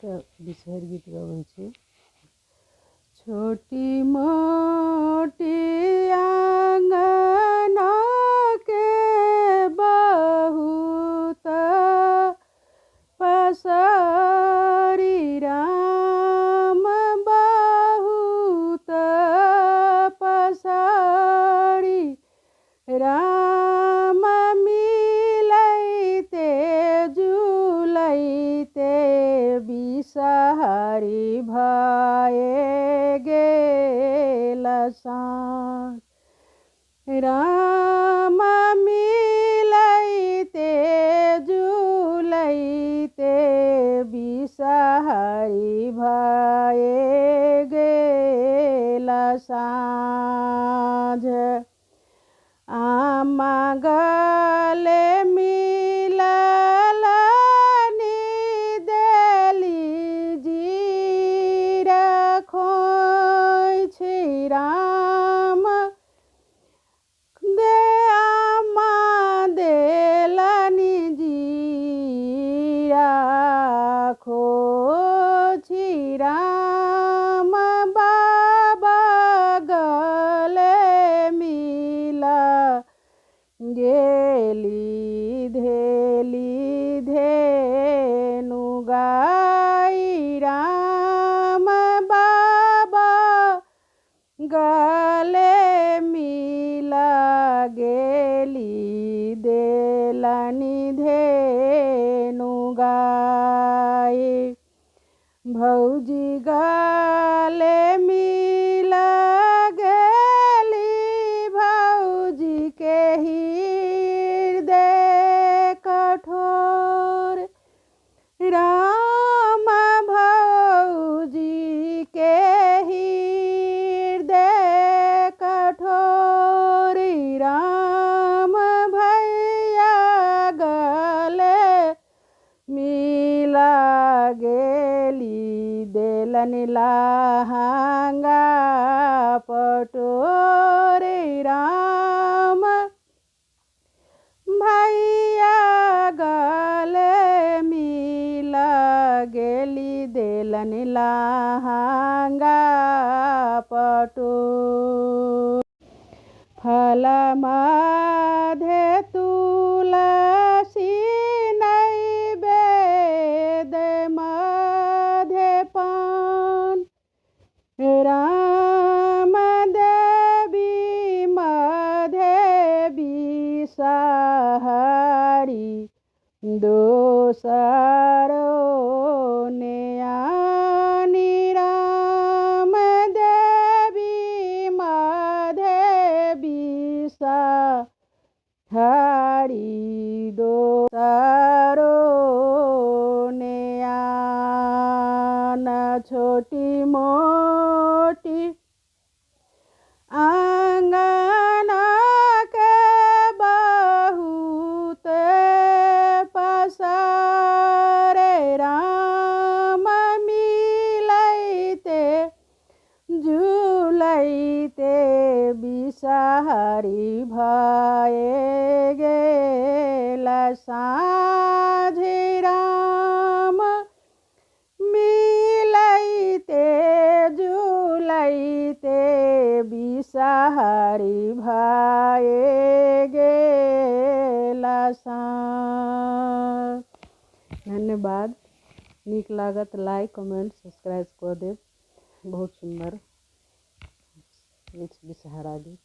बिसहर गीत गाउन छी। छोटी मोटी आंगना के बहुत पसारी राम बहुत पसारी राम मिलैते जुलैते बिसहारी भए गेल साँझ। राम मिलैते जुलैते बिसहारी भए गेल साँझ। आमा गले मिलल देली जीरा खोइछि राम दे आमा देलनि जीरा खोइछि राम बाबा गले मिला गेली धेली धेनु गाई राम बाबा गले मिला गेली देलनि धेनु गाई। भौजी गले मिला गेली भौजी के हृदय कठोर राम भौजी के हृदय कठोर राम भैया गले मिला गेली देलनि लहंगा पटोर राम भैया गले मिला गेली देलनि लहंगा पटोर। फल मध्य तुलसी नैवेद्य मध्य पान राम देवी मध्य बिसहारी दोसरो नेयानी राम देवी मध्य बिसहारी दोसरो नेयान। छोटी मोटी आंगना के बहुत पसारे राम मिलैते जुलैते बिसहारी भए गेल साँझ। राम मिलैते जुलैते बिसहारी भए गेल साँझ। धन्यवाद। नीक लागत लाइक कमेंट सब्सक्राइब कर देब। बहुत सुंदर बिसहारा गीत।